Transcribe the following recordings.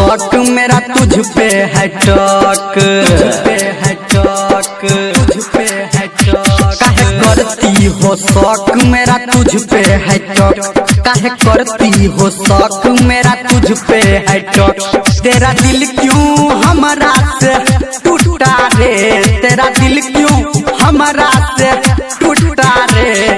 शौक मेरा तुझ पे है टॉक, काहे करती हो शौक मेरा तुझ पे है टॉक, काहे करती हो शौक मेरा तुझ पे है टॉक। तेरा दिल क्यों हमारा से टूटा रे, तेरा दिल क्यों हमारा से टूटा रे।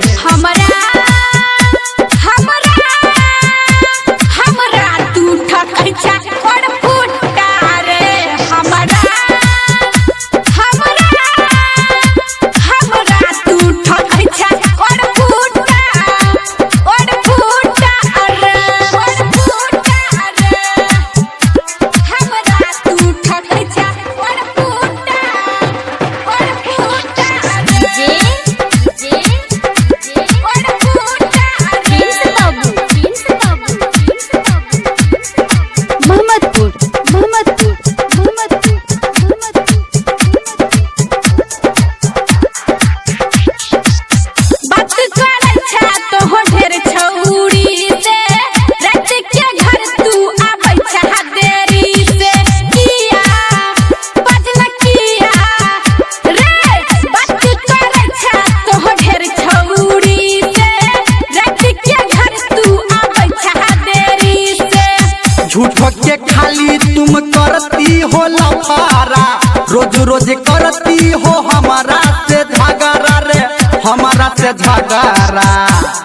झूठो के खाली तुम करती हो लफारा, रोज रोज करती हो हमारा से झगड़ा रे, हमारा से झगड़ा।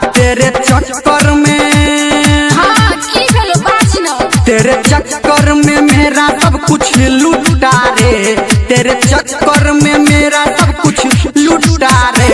तेरे चक्कर में तेरे चक्कर में मेरा सब कुछ लूटा रे, तेरे चक्कर में मेरा सब कुछ लूटा रे।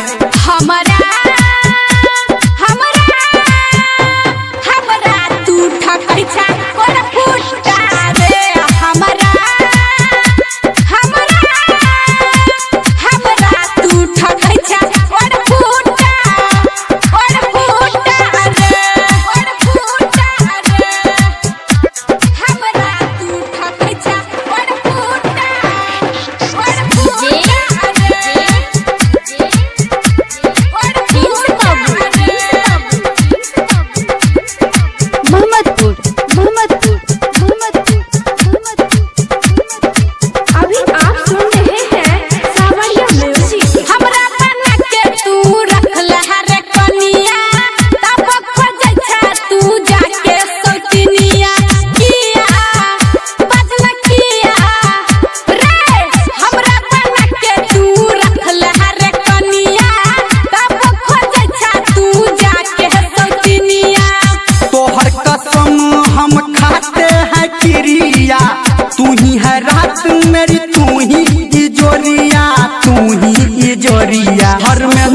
तू ही है रात मेरी, तू ही इजोरिया, तू ही इजोरिया। हर में